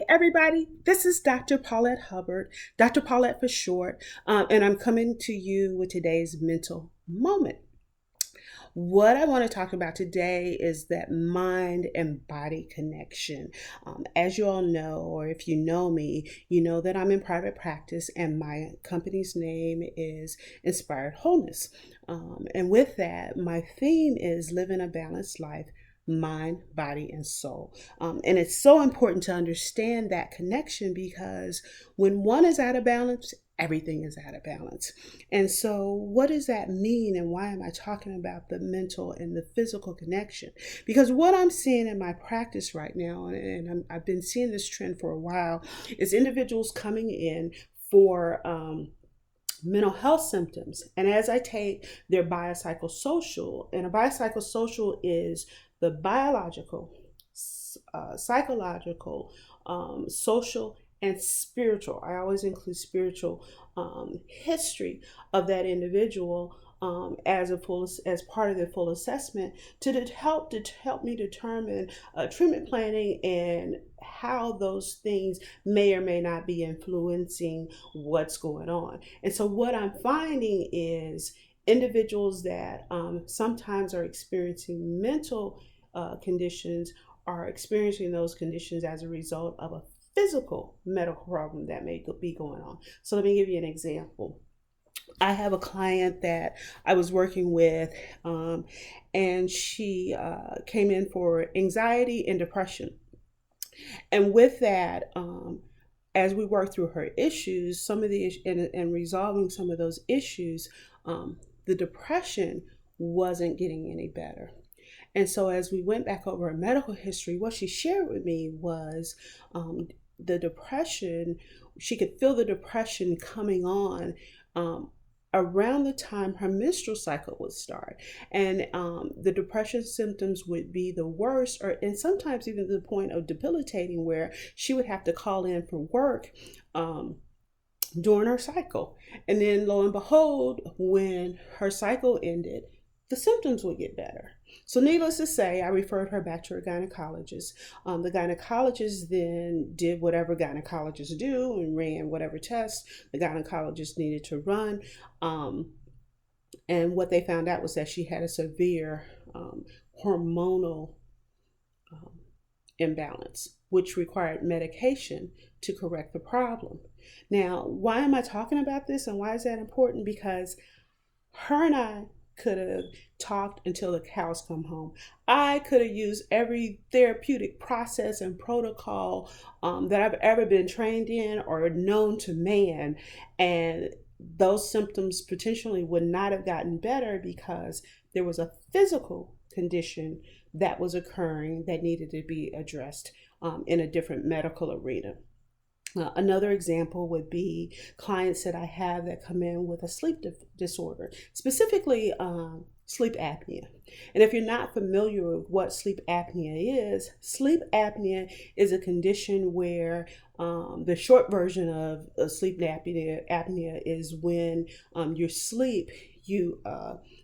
Everybody. This is Dr. Paulette Hubbard, Dr. Paulette for short, and I'm coming to you with today's mental moment. What I want to talk about today is that mind and body connection. As you all know, or if you know me, you know that I'm in private practice and my company's name is Inspired Wholeness. And with that, my theme is living a balanced life, mind, body, and soul. And it's so important to understand that connection because when one is out of balance, everything is out of balance. And so, what does that mean, and why am I talking about the mental and the physical connection? Because what I'm seeing in my practice right now, and I've been seeing this trend for a while, is individuals coming in for mental health symptoms. And as I take their biopsychosocial, and a biopsychosocial is the biological, psychological, social, and spiritual. I always include spiritual history of that individual as part of the full assessment to help me determine treatment planning and how those things may or may not be influencing what's going on. And so what I'm finding is individuals that sometimes are experiencing mental conditions are experiencing those conditions as a result of a physical medical problem that may be going on. So let me give you an example. I have a client that I was working with, and she came in for anxiety and depression. And with that, as we work through her issues, some of the and resolving some of those issues, the depression wasn't getting any better. And so, as we went back over her medical history, what she shared with me was the depression. She could feel the depression coming on around the time her menstrual cycle would start, and the depression symptoms would be the worst, and sometimes even to the point of debilitating, where she would have to call in for work. During her cycle. And then lo and behold, when her cycle ended, the symptoms would get better. So, needless to say, I referred her back to her gynecologist. The gynecologist then did whatever gynecologists do and ran whatever tests the gynecologist needed to run. And what they found out was that she had a severe hormonal imbalance, which required medication to correct the problem. Now, why am I talking about this and why is that important? Because her and I could have talked until the cows come home. I could have used every therapeutic process and protocol that I've ever been trained in or known to man, and those symptoms potentially would not have gotten better because there was a physical condition that was occurring that needed to be addressed in a different medical arena. Another example would be clients that I have that come in with a sleep disorder, specifically sleep apnea. And if you're not familiar with what sleep apnea is a condition where the short version of sleep apnea is when you sleep, you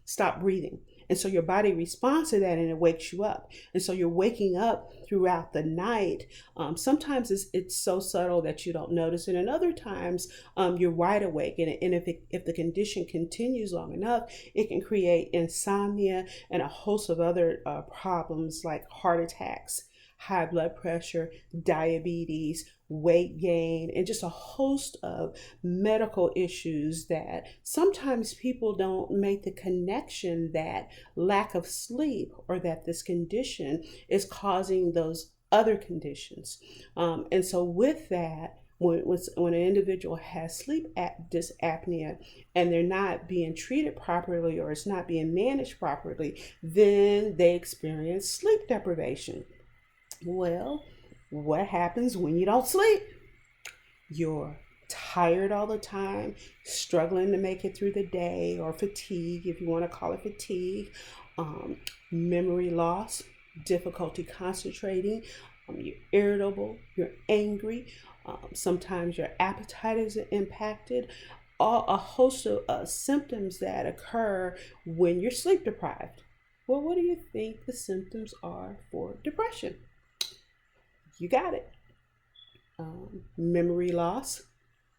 stop breathing. And so your body responds to that and it wakes you up. And so you're waking up throughout the night. Sometimes it's so subtle that you don't notice it. And other times you're wide awake. And if the condition continues long enough, it can create insomnia and a host of other problems like heart attacks, high blood pressure, diabetes, weight gain, and just a host of medical issues that sometimes people don't make the connection that lack of sleep or that this condition is causing those other conditions. And so with that, when an individual has sleep dyspnea and they're not being treated properly or it's not being managed properly, then they experience sleep deprivation. Well, what happens when you don't sleep? You're tired all the time, struggling to make it through the day, or fatigue, if you want to call it fatigue, memory loss, difficulty concentrating, you're irritable, you're angry, sometimes your appetite is impacted, a host of symptoms that occur when you're sleep deprived. Well, what do you think the symptoms are for depression? You got it. memory loss,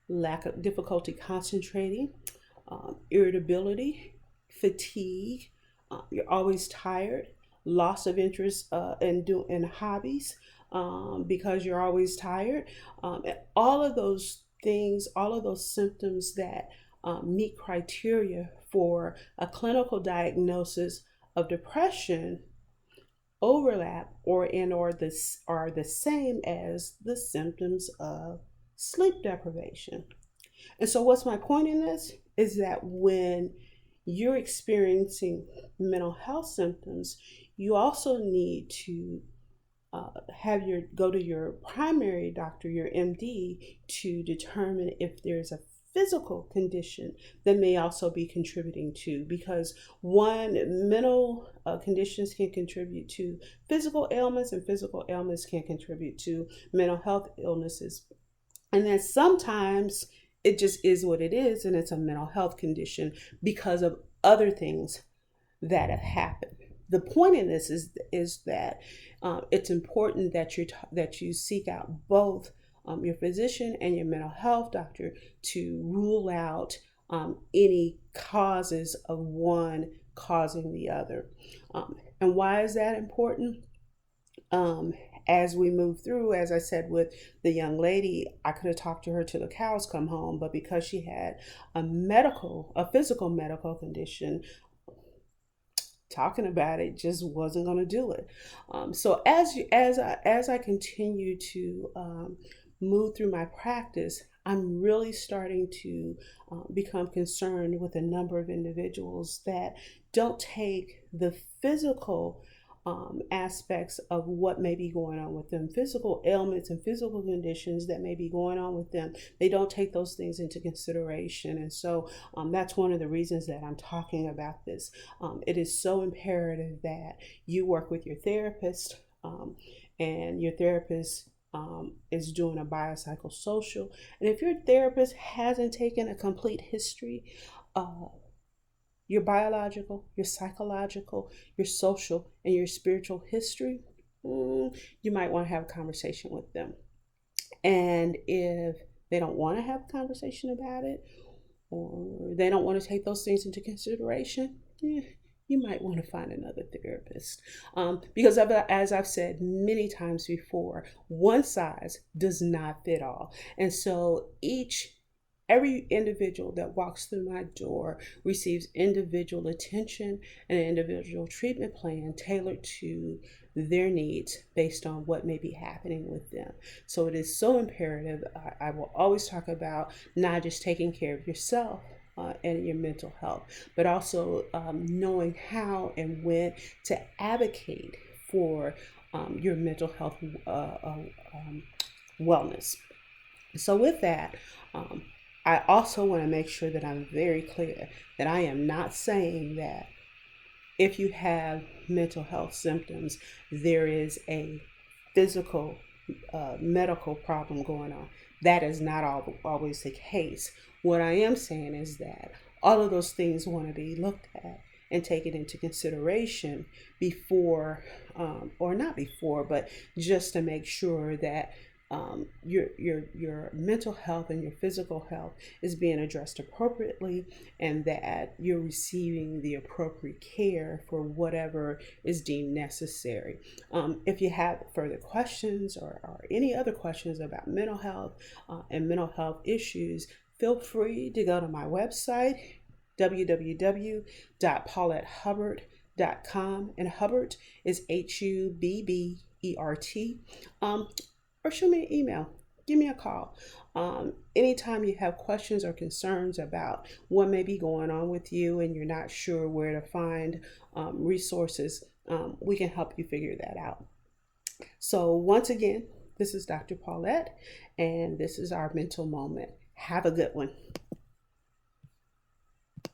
lack of difficulty concentrating, irritability, fatigue, you're always tired, loss of interest in hobbies because you're always tired. And all of those things, all of those symptoms that meet criteria for a clinical diagnosis of depression overlap or this are the same as the symptoms of sleep deprivation. And so what's my point in this is that when you're experiencing mental health symptoms, you also need to go to your primary doctor, your MD, to determine if there's a physical condition that may also be contributing to, because one, mental conditions can contribute to physical ailments, and physical ailments can contribute to mental health illnesses. And then sometimes it just is what it is, and it's a mental health condition because of other things that have happened. The point in this is that it's important that you seek out both your physician and your mental health doctor to rule out any causes of one causing the other. And why is that important? As we move through, as I said with the young lady, I could have talked to her till the cows come home, but because she had a physical medical condition, talking about it just wasn't going to do it. So as I continue to move through my practice, I'm really starting to become concerned with a number of individuals that don't take the physical aspects of what may be going on with them, physical ailments and physical conditions that may be going on with them. They don't take those things into consideration. And so that's one of the reasons that I'm talking about this. It is so imperative that you work with your therapist, and your therapist is doing a biopsychosocial. And if your therapist hasn't taken a complete history, your biological, your psychological, your social, and your spiritual history, you might want to have a conversation with them. And if they don't want to have a conversation about it, or they don't want to take those things into consideration, you might want to find another therapist. Because as I've said many times before, one size does not fit all. And so every individual that walks through my door receives individual attention and an individual treatment plan tailored to their needs based on what may be happening with them. So it is so imperative. I will always talk about not just taking care of yourself and your mental health, but also knowing how and when to advocate for your mental health wellness. So with that, I also want to make sure that I'm very clear that I am not saying that if you have mental health symptoms, there is a physical medical problem going on. That is not always the case. What I am saying is that all of those things want to be looked at and taken into consideration before, or not before, but just to make sure that your mental health and your physical health is being addressed appropriately, and that you're receiving the appropriate care for whatever is deemed necessary. If you have further questions or any other questions about mental health and mental health issues, feel free to go to my website, www.paulettehubbard.com, and Hubbard is Hubbert, or shoot me an email. Give me a call. Anytime you have questions or concerns about what may be going on with you and you're not sure where to find resources, we can help you figure that out. So once again, this is Dr. Paulette, and this is our mental moment. Have a good one.